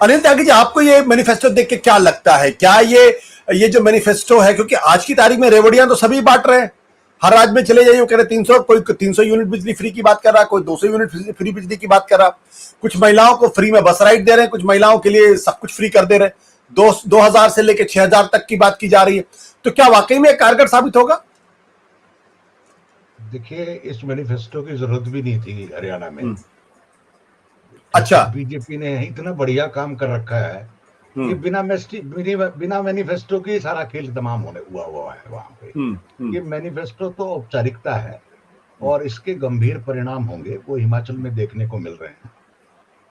अनिल त्यागी जी, आपको ये मैनिफेस्टो देख के क्या लगता है? क्या ये जो मैनिफेस्टो है, क्योंकि आज की तारीख में रेवड़ियां तो सभी बांट रहे हैं, हर राज्य में चले जाइए वो कह रहे 300, कोई 300 यूनिट बिजली फ्री की बात कर रहा, कोई 200 यूनिट फ्री बिजली की बात कर रहा, कुछ महिलाओं को फ्री में बस राइड दे रहे हैं, कुछ महिलाओं के लिए सब कुछ फ्री कर दे रहे हैं, 2000 से लेकर 6000 तक की बात की जा रही है। तो क्या वाकई में कारगर साबित होगा? देखिए, इस मैनिफेस्टो की जरूरत भी नहीं थी हरियाणा में। अच्छा, बीजेपी ने इतना बढ़िया काम कर रखा है कि बिना मैनिफेस्टो की सारा खेल तमाम हुआ है वहां पे। ये मैनिफेस्टो तो औपचारिकता है और इसके गंभीर परिणाम होंगे वो हिमाचल में देखने को मिल रहे हैं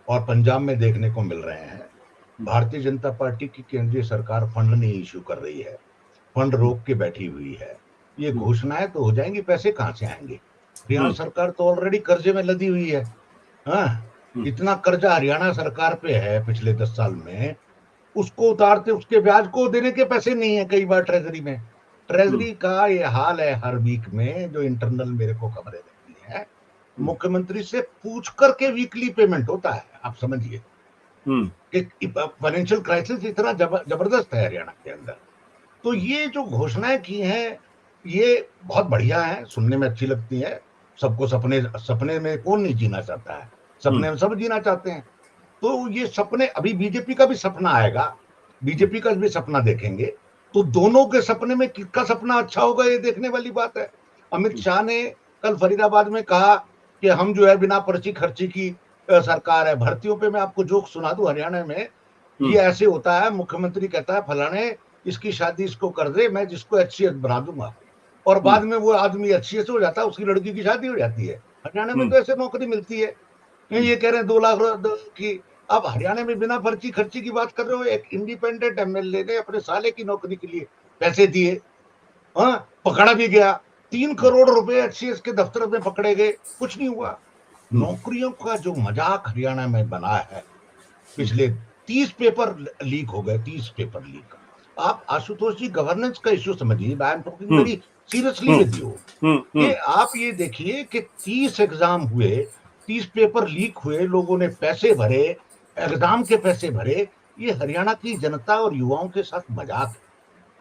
और पंजाब में देखने को मिल रहे हैं। भारतीय जनता पार्टी की केंद्रीय सरकार फंड नहीं इश्यू कर रही है, फंड रोक के बैठी हुई है। ये घोषणाएं तो हो जाएंगी, पैसे कहां से आएंगे? हरियाणा सरकार तो ऑलरेडी कर्जे में लदी हुई है। हाँ, इतना कर्जा हरियाणा सरकार पे है पिछले 10 साल में, उसको उतारते उसके ब्याज को देने के पैसे नहीं है कई बार ट्रेजरी में। ट्रेजरी का ये हाल है हर वीक में, जो इंटरनल मेरे को खबरें रहती है, मुख्यमंत्री से पूछ करके वीकली पेमेंट होता है। आप समझिए कि फाइनेंशियल क्राइसिस इतना जबरदस्त है हरियाणा के अंदर। तो ये जो घोषणाएं की हैं ये बहुत बढ़िया है, सुनने में अच्छी लगती है। सबको सपने में कौन नहीं जीना चाहता है? सपने में सब जीना चाहते हैं। तो ये सपने, अभी बीजेपी का भी सपना आएगा, बीजेपी का भी सपना देखेंगे, तो दोनों के सपने में किसका सपना अच्छा होगा ये देखने वाली बात है। अमित शाह ने कल फरीदाबाद में कहा कि हम जो है बिना पर्ची खर्ची की सरकार है। भर्तियों पे मैं आपको जोक सुना दूं, हरियाणा में ये ऐसे होता है, मुख्यमंत्री कहता है फलाने इसकी शादी इसको कर दे, मैं जिसको HCS बना दूंगा, और बाद में वो आदमी HCS हो जाता है, उसकी लड़की की शादी हो जाती है। हरियाणा में तो ऐसे नौकरी मिलती है। ये कह रहे हैं 2 लाख की। अब हरियाणा में बिना पर्ची खर्ची की बात कर रहे हो, एक इंडिपेंडेंट MLA ने अपने साले की नौकरी के लिए पैसे दिए, हाँ, पकड़ा भी गया। 3 करोड़ रुपए HCS के दफ्तर में पकड़े गए, कुछ नहीं हुआ। नौकरियों का जो मजाक हरियाणा में बना है, पिछले 30 पेपर लीक हो गए, 30 पेपर लीक। आप आशुतोष जी गवर्नेंस का इश्यू समझिए, I am talking very seriously with you. ये आप ये देखिए कि 30 एग्जाम हुए, 30 पेपर लीक हुए, लोगों ने पैसे भरे, एग्जाम के पैसे भरे। ये हरियाणा की जनता और युवाओं के साथ मजाक है,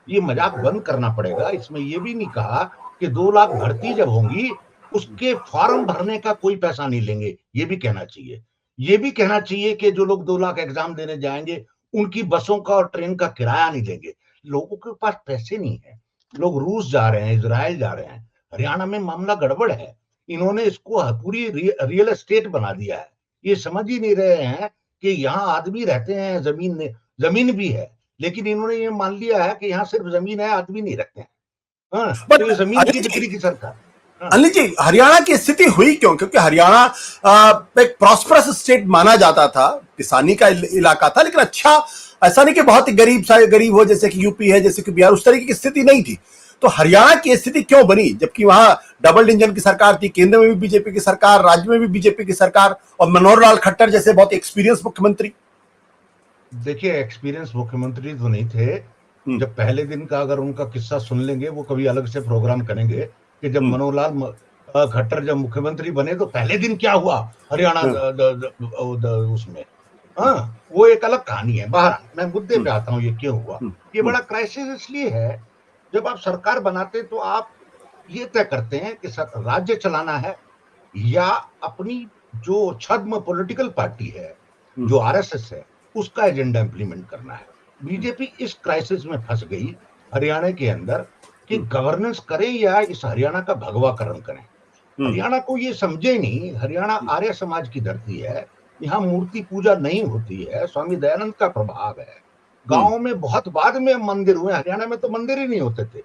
ये मजाक बंद करना पड़ेगा। इसमें ये भी नहीं कहा कि 2 लाख भर्ती जब होंगी उसके फॉर्म भरने का कोई पैसा नहीं लेंगे, ये भी कहना चाहिए। ये भी कहना चाहिए कि जो लोग 2 लाख एग्जाम देने जाएंगे उनकी बसों का और ट्रेन का किराया नहीं लेंगे। लोगों के पास पैसे नहीं है, लोग रूस जा रहे हैं, इजराइल जा रहे हैं। हरियाणा में मामला गड़बड़ है, इन्होंने इसको पूरी रियल एस्टेट बना दिया है। ये समझ ही नहीं रहे हैं कि यहाँ आदमी रहते हैं, जमीन भी है, लेकिन इन्होंने ये मान लिया है कि यहाँ सिर्फ जमीन है, आदमी नहीं रहते हैं। हाँ, तो ये जमीन की बिक्री की सरकार। अनिल जी, हरियाणा की स्थिति हुई क्यों? क्योंकि हरियाणा एक प्रॉस्परस स्टेट माना जाता था, किसानी का इलाका था, लेकिन अच्छा ऐसा नहीं कि बहुत ही गरीब हो जैसे कि यूपी है, जैसे कि बिहार, उस तरीके की स्थिति नहीं थी। तो हरियाणा की स्थिति क्यों बनी, जबकि वहां डबल इंजन की सरकार थी, केंद्र में भी बीजेपी की सरकार, राज्य में भी बीजेपी की सरकार, और मनोहर लाल खट्टर जैसे बहुत एक्सपीरियंस मुख्यमंत्री? देखिए, एक्सपीरियंस मुख्यमंत्री तो नहीं थे। जब पहले दिन का अगर उनका किस्सा सुन लेंगे, वो कभी अलग से प्रोग्राम करेंगे कि जब मनोहर लाल खट्टर जब मुख्यमंत्री बने तो पहले दिन क्या हुआ हरियाणा उसमें। हाँ, वो एक अलग कहानी है। बाहर मैं मुद्दे पे आता हूँ, ये क्यों हुआ। ये बड़ा क्राइसिस इसलिए है, जब आप सरकार बनाते तो आप ये तय करते हैं कि राज्य चलाना है या अपनी जो छद्म पॉलिटिकल पार्टी है, जो RSS है, उसका एजेंडा इंप्लीमेंट करना है। बीजेपी इस क्राइसिस में फंस गई हरियाणा के अंदर कि गवर्नेंस करें या इस हरियाणा का भगवाकरण करें। हरियाणा को ये समझे नहीं, हरियाणा आर्य समाज की धरती है, यहाँ मूर्ति पूजा नहीं होती है, स्वामी दयानंद का प्रभाव है। गांव में बहुत बाद में मंदिर हुए, हरियाणा में तो मंदिर ही नहीं होते थे,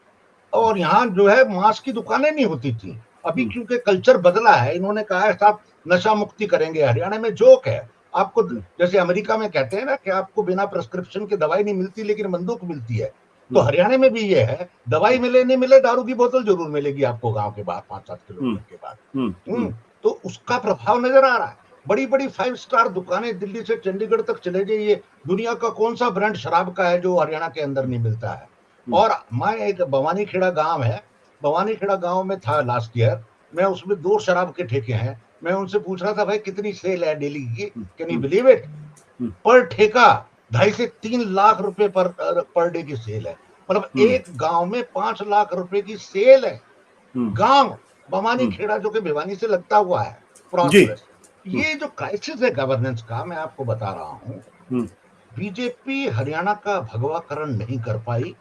और यहाँ जो है मांस की दुकानें नहीं होती थी। अभी क्योंकि कल्चर बदला है, इन्होंने कहा है साहब नशा मुक्ति करेंगे। हरियाणा में जोक है, आपको जैसे अमेरिका में कहते हैं ना कि आपको बिना प्रिस्क्रिप्शन के दवाई नहीं मिलती लेकिन बंदूक मिलती है, तो हरियाणा में भी ये है, दवाई मिले नहीं मिले, दारू की बोतल जरूर मिलेगी आपको गांव के बाद 5-7 किलोमीटर के बाद। तो उसका प्रभाव नजर आ रहा है। बड़ी बड़ी 5 स्टार दुकानें दिल्ली से चंडीगढ़ तक चले जाइए, दुनिया का कौन सा ब्रांड शराब का है जो हरियाणा के अंदर नहीं मिलता है। और मैं एक भवानीखेड़ा गांव है, भवानीखेड़ा गांव में था लास्ट ईयर, मैं उसमें 2 शराब के ठेके हैं। मैं उनसे पूछ रहा था भाई कितनी सेल है डेली की, कैन यू बिलीव इट? पर ठेका 2.5 से 3 लाख रुपए पर डे की सेल है। मतलब एक गांव में 5 लाख रुपए की सेल है। गांव बमानी खेड़ा जो कि भिवानी से लगता हुआ है, प्रॉस्पेरस। ये जो क्राइसिस है गवर्नेंस का, मैं आपको बता रहा हूं, बीजेपी हरियाणा का भगवाकरण नहीं कर पाई,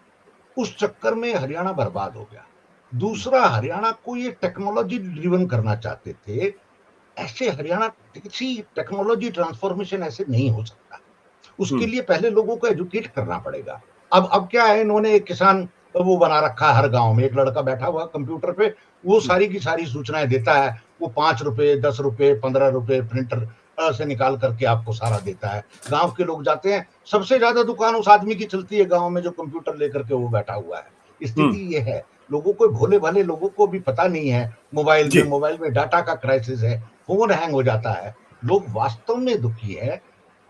उस चक्कर में हरियाणा बर्बाद हो गया। दूसरा, हरियाणा को ये टेक्नोलॉजी ड्रिवन करना चाहते थे। ऐसे हरियाणा किसी टेक्नोलॉजी ट्रांसफॉर्मेशन ऐसे नहीं हो सकता। उसके लिए पहले लोगों को एजुकेट करना पड़ेगा। अब क्या है, इन्होंने एक किसान वो बना रखा है, हर गांव में एक लड़का बैठा हुआ कंप्यूटर पे, वो सारी की सारी सूचनाएं देता है। वो 5 रुपए, 10 रुपए, 15 रुपए प्रिंटर से निकाल करके आपको सारा देता है। गांव के लोग जाते हैं, सबसे ज्यादा दुकान उस आदमी की चलती है गांव में जो कंप्यूटर लेकर के वो बैठा हुआ है। स्थिति ये है, लोगों को, भोले भाले लोगों को भी पता नहीं है। मोबाइल में डाटा का क्राइसिस है, फोन हैंग हो जाता है। लोग वास्तव में दुखी है।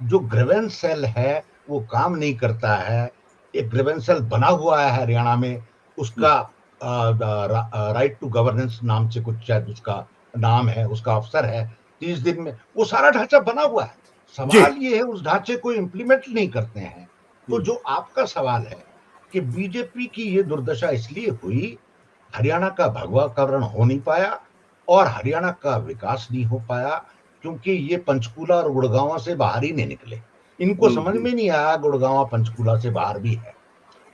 जो ग्रीवेंस सेल है वो काम नहीं करता है। एक ग्रीवेंस सेल बना हुआ है हरियाणा में, उसका राइट टू गवर्नेंस नाम से कुछ शायद उसका नाम है, उसका अफसर है। 30 दिन में वो सारा ढांचा बना हुआ है। सवाल ये है, उस ढांचे को इम्प्लीमेंट नहीं करते हैं। तो जो आपका सवाल है कि बीजेपी की ये दुर्दशा इसलिए हुई, हरियाणा का भगवाकरण हो नहीं पाया और हरियाणा का विकास नहीं हो पाया, क्योंकि ये पंचकूला और गुड़गांव से बाहर ही नहीं निकले। इनको समझ में नहीं आया गुड़गांव पंचकूला से बाहर भी है।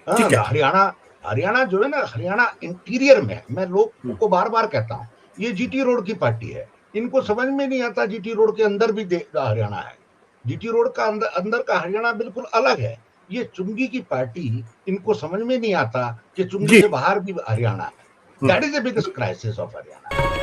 हरियाणा जो है ना, हरियाणा इंटीरियर में है। मैं लोगों को बार बार कहता हूँ, ये जीटी रोड की पार्टी है। इनको समझ में नहीं आता जीटी रोड के अंदर भी हरियाणा है। जीटी रोड का अंदर का हरियाणा बिल्कुल अलग है। ये चुंगी की पार्टी, इनको समझ में नहीं आता कि चुंगी से बाहर भी हरियाणा है। That is the biggest crisis of Haryana.